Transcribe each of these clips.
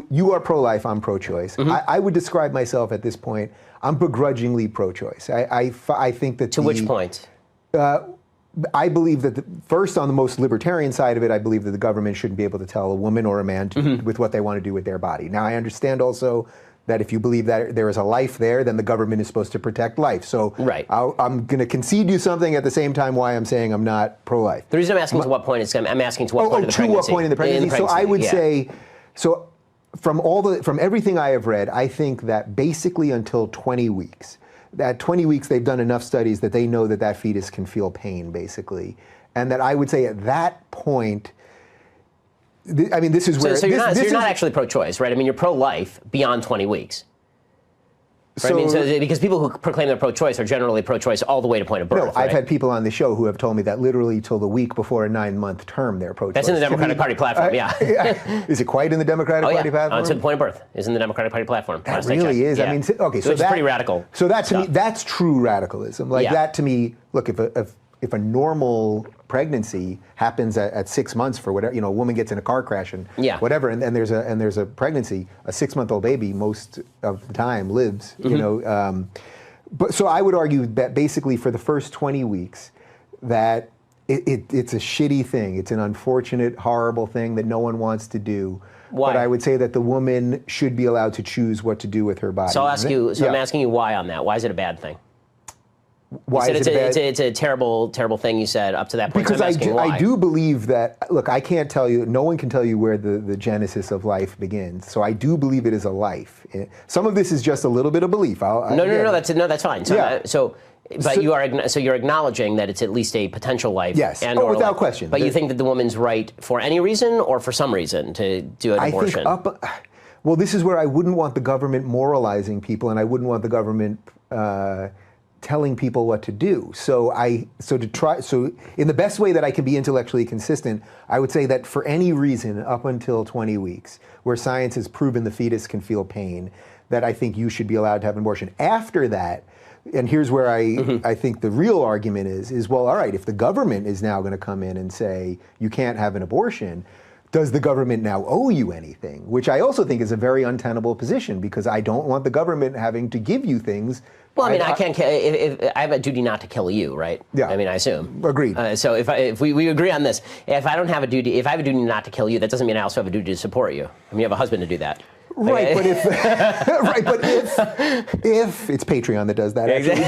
You are pro-life, I'm pro-choice. I would describe myself at this point, I'm begrudgingly pro-choice. I think that To which point? I believe that, first, on the most libertarian side of it, I believe that the government shouldn't be able to tell a woman or a man with what they want to do with their body. Now, I understand also that if you believe that there is a life there, then the government is supposed to protect life. So I'm going to concede you something at the same time why I'm saying I'm not pro-life. The reason I'm asking to what point is I'm asking to what point of the pregnancy. To what point in the pregnancy. So I would say, from everything I have read, I think that basically until 20 weeks. At 20 weeks, they've done enough studies that they know that that fetus can feel pain, basically. And that I would say at that point, I mean, this is where... So you're not actually pro-choice, right? I mean, you're pro-life beyond 20 weeks. Right? Because people who proclaim they're pro-choice are generally pro-choice all the way to point of birth. No, I've had people on the show who have told me that literally till the week before a 9-month term they're pro-choice. That's in the Democratic Party platform, yeah. Is it quite in the Democratic Party platform? To the point of birth is in the Democratic Party platform. That really is. Yeah. I mean, okay, so it's pretty radical. So that to me, that's true radicalism. Like that to me, look, if a normal pregnancy happens at 6 months for whatever, a woman gets in a car crash and whatever, and there's a pregnancy, a 6-month-old baby most of the time lives, but so I would argue that basically for the first 20 weeks that it's a shitty thing. It's an unfortunate, horrible thing that no one wants to do. Why? But I would say that the woman should be allowed to choose what to do with her body. So I'll ask you. So I'm asking you why on that. Why is it a bad thing? Why is it bad? It's a terrible, terrible thing you said up to that point. Because I do believe that, look, I can't tell you, no one can tell you where the genesis of life begins. So I do believe it is a life. Some of this is just a little bit of belief. No, that's fine. So, you're acknowledging that it's at least a potential life. Yes, without question. But you think that the woman's right for any reason or for some reason to do an abortion? Well, this is where I wouldn't want the government moralizing people, and I wouldn't want the government telling people what to do. So in the best way that I can be intellectually consistent, I would say that for any reason up until 20 weeks, where science has proven the fetus can feel pain, that I think you should be allowed to have an abortion. After that, and here's where I think the real argument is, well, all right, if the government is now going to come in and say you can't have an abortion, does the government now owe you anything? Which I also think is a very untenable position, because I don't want the government having to give you things. Well, I mean, I can't. If I have a duty not to kill you, right? Yeah. I mean, I assume. Agreed. So if we agree on this, if I have a duty not to kill you, that doesn't mean I also have a duty to support you. I mean, you have a husband to do that. Right, but if it's Patreon that does that, actually,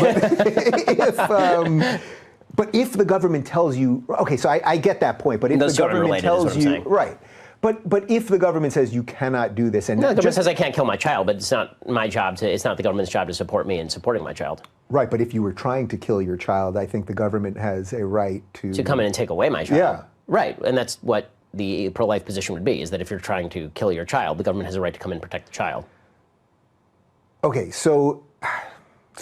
but if the government tells you, okay, so I get that point, but if the government tells you, right, but if the government says you cannot do this, and the government says I can't kill my child, but it's not my job it's not the government's job to support me in supporting my child. Right, but if you were trying to kill your child, I think the government has a right to come in and take away my child. Yeah. Right, and that's what the pro-life position would be, is that if you're trying to kill your child, the government has a right to come in and protect the child. Okay, so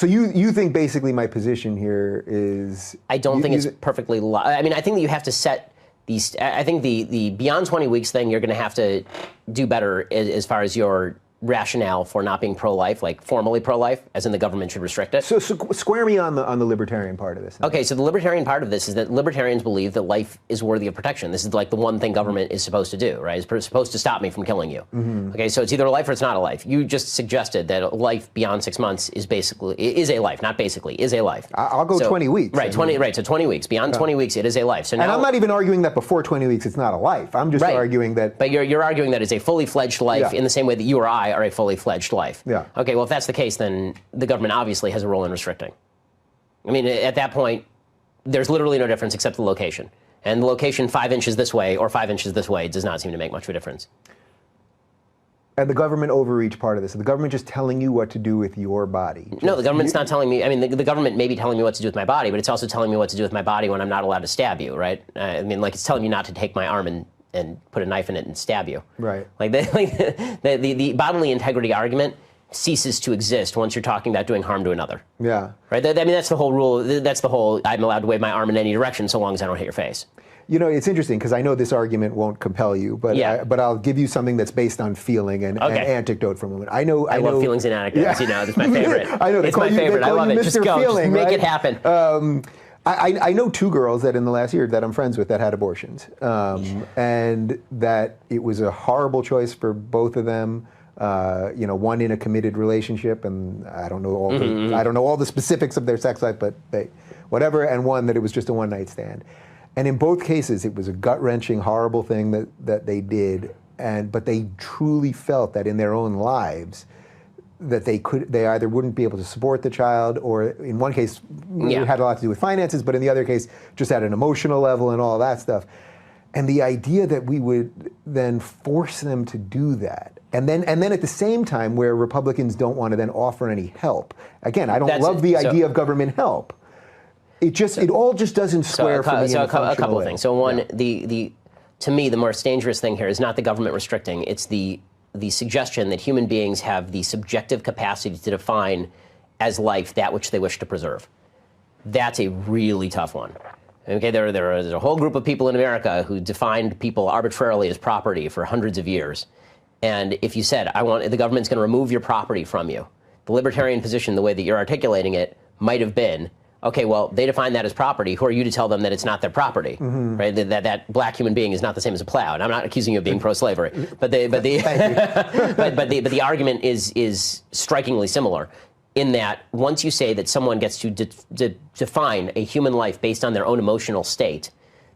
you think basically my position here is... I don't think it's perfectly... I mean, I think that you have to set these... I think the beyond 20 weeks thing, you're going to have to do better as far as your rationale for not being pro-life, like formally pro-life, as in the government should restrict it. So square me on the libertarian part of this now. Okay, so the libertarian part of this is that libertarians believe that life is worthy of protection. This is like the one thing government is supposed to do, right? It's supposed to stop me from killing you. Okay, so it's either a life or it's not a life. You just suggested that a life beyond 6 months is a life, not basically, is a life. I'll go 20 weeks. Right, so 20 weeks. Beyond 20 weeks, it is a life. So now, and I'm not even arguing that before 20 weeks it's not a life. I'm just arguing that... But you're arguing that it's a fully fledged life in the same way that you or I are a fully fledged life. Yeah. Okay, well, if that's the case, then the government obviously has a role in restricting. I mean, at that point, there's literally no difference except the location. And the location 5 inches this way or 5 inches this way does not seem to make much of a difference. And the government overreach part of this. The government just telling you what to do with your body. No, the government's not telling me. I mean, the government may be telling me what to do with my body, but it's also telling me what to do with my body when I'm not allowed to stab you, right? I mean, like, it's telling me not to take my arm and put a knife in it and stab you. Right. Like the bodily integrity argument ceases to exist once you're talking about doing harm to another. Yeah. Right? I mean, that's the whole rule. That's the whole, I'm allowed to wave my arm in any direction so long as I don't hit your face. You know, it's interesting because I know this argument won't compel you, but but I'll give you something that's based on feeling and anecdote from a woman. I love feelings and anecdotes. Yeah. You know, that's my favorite. I know. It's my favorite. I love it. Just go. Feeling, just make it happen. I know two girls that in the last year that I'm friends with that had abortions, and that it was a horrible choice for both of them. One in a committed relationship, and I don't know all the specifics of their sex life, but whatever, and one that it was just a one-night stand. And in both cases, it was a gut-wrenching, horrible thing that they did, but they truly felt that in their own lives, that they either wouldn't be able to support the child, or in one case, it had a lot to do with finances, but in the other case, just at an emotional level and all that stuff. And the idea that we would then force them to do that, and then at the same time, where Republicans don't want to then offer any help. Again, I don't love the idea of government help. It all just doesn't square for me. So a couple of things. So one, to me, the most dangerous thing here is not the government restricting. It's the suggestion that human beings have the subjective capacity to define as life that which they wish to preserve. That's a really tough one. Okay, there's a whole group of people in America who defined people arbitrarily as property for hundreds of years. And if you said, the government's going to remove your property from you, the libertarian position, the way that you're articulating it, might have been, okay, well, they define that as property. Who are you to tell them that it's not their property, right? That black human being is not the same as a plow. And I'm not accusing you of being pro-slavery, but the argument is strikingly similar, in that once you say that someone gets to define a human life based on their own emotional state,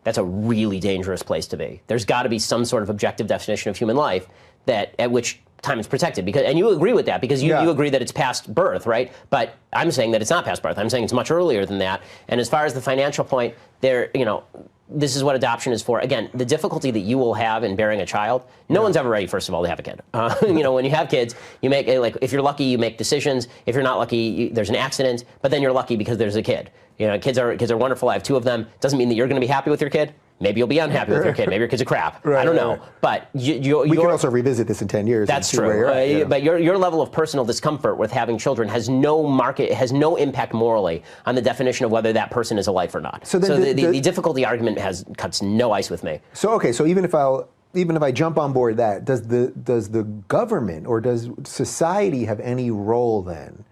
that's a really dangerous place to be. There's got to be some sort of objective definition of human life at which time it's protected, and you agree with that because you agree that it's past birth, right? But I'm saying that it's not past birth. I'm saying it's much earlier than that. And as far as the financial point, this is what adoption is for. Again, the difficulty that you will have in bearing a child, no one's ever ready, first of all, to have a kid. When you have kids, you make, if you're lucky, you make decisions. If you're not lucky, there's an accident, but then you're lucky because there's a kid. Kids are wonderful. I have two of them. Doesn't mean that you're going to be happy with your kid. Maybe you'll be unhappy with your kid. Maybe your kid's a crap. I don't know. But we can also revisit this in 10 years. That's true. But your level of personal discomfort with having children has no impact morally on the definition of whether that person is a life or not. So the difficulty argument cuts no ice with me. So even if I jump on board that, does the government or does society have any role then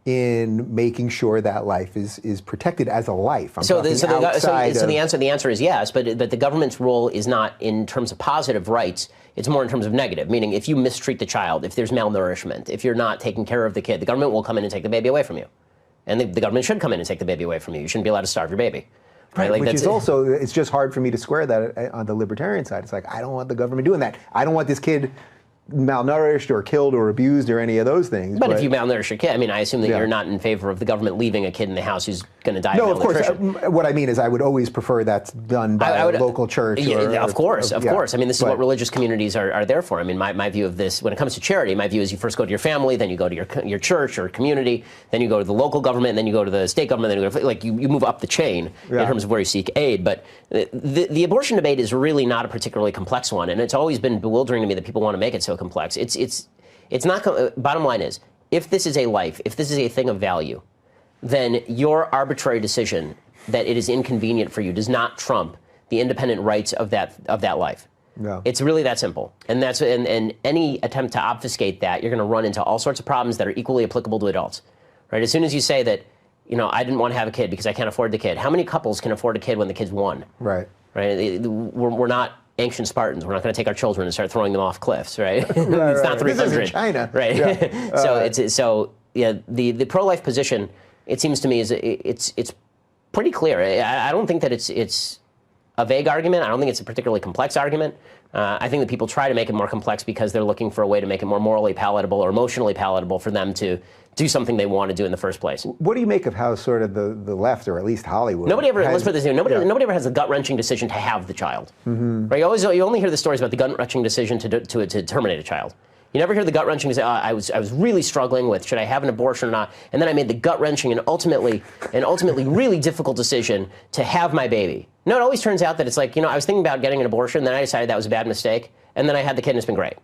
in making sure that life is protected as a life? The answer is yes, but the government's role is not in terms of positive rights. It's more in terms of negative, meaning if you mistreat the child, if there's malnourishment, if you're not taking care of the kid, the government will come in and take the baby away from you. And the government should come in and take the baby away from you. You shouldn't be allowed to starve your baby. Right? Which is also, it's just hard for me to square that on the libertarian side. It's like, I don't want the government doing that. I don't want this kid malnourished or killed or abused or any of those things. But if you malnourish your kid, I assume that you're not in favor of the government leaving a kid in the house who's going to die of malnutrition. No, of course. What I mean is I would always prefer that's done by a local church. Of course. This is what religious communities are there for. My view of this, when it comes to charity, my view is you first go to your family, then you go to your church or community, then you go to the local government, then you go to the state government, then you move up the chain in terms of where you seek aid. But the abortion debate is really not a particularly complex one, and it's always been bewildering to me that people want to make it so complex. It's not. Bottom line is, if this is a life, if this is a thing of value, then your arbitrary decision that it is inconvenient for you does not trump the independent rights of that life. No. It's really that simple. And and any attempt to obfuscate that, you're going to run into all sorts of problems that are equally applicable to adults. Right? As soon as you say that, I didn't want to have a kid because I can't afford the kid. How many couples can afford a kid when the kid's one? Right. Right. We're not ancient Spartans. We're not going to take our children and start throwing them off cliffs, right? It's not 300. This is in China, right? Yeah. The pro-life position, it seems to me, is it's pretty clear. I don't think that it's a vague argument. I don't think it's a particularly complex argument. I think that people try to make it more complex because they're looking for a way to make it more morally palatable or emotionally palatable for them to do something they want to do in the first place. What do you make of how sort of the left, or at least Hollywood, let's put this in, nobody ever has the gut-wrenching decision to have the child. Mm-hmm. Right? You only hear the stories about the gut-wrenching decision to terminate a child. You never hear the gut-wrenching decision, I was really struggling with, should I have an abortion or not? And then I made the gut-wrenching and ultimately really difficult decision to have my baby. No, it always turns out that it's like, I was thinking about getting an abortion, then I decided that was a bad mistake, and then I had the kid and it's been great.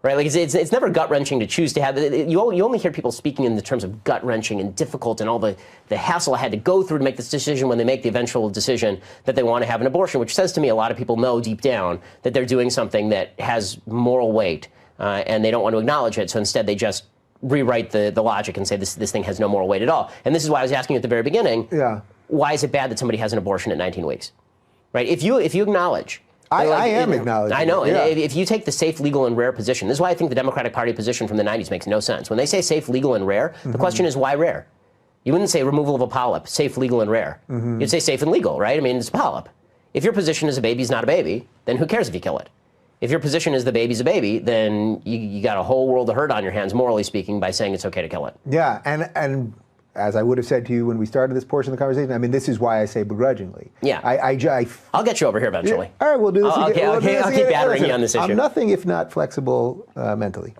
Right? Like it's never gut-wrenching to choose to have it. You only hear people speaking in the terms of gut-wrenching and difficult and all the hassle I had to go through to make this decision when they make the eventual decision that they want to have an abortion, which says to me a lot of people know deep down that they're doing something that has moral weight, and they don't want to acknowledge it. So instead they just rewrite the logic and say this thing has no moral weight at all. And this is why I was asking you at the very beginning. Yeah. why is it bad that somebody has an abortion at 19 weeks? Right? If you acknowledge. I am acknowledging. I know. Yeah. And if you take the safe, legal, and rare position, this is why I think the Democratic Party position from the 90s makes no sense. When they say safe, legal, and rare, the question is why rare? You wouldn't say removal of a polyp, safe, legal, and rare. You'd say safe and legal, right? I mean, it's a polyp. If your position is a baby's not a baby, then who cares if you kill it? If your position is the baby's a baby, then you got a whole world of hurt on your hands, morally speaking, by saying it's okay to kill it. Yeah, and as I would have said to you when we started this portion of the conversation, I mean, this is why I say begrudgingly. Yeah. I'll get you over here eventually. Yeah, all right, we'll do this again. I'll keep battering you on this issue. I'm nothing if not flexible mentally.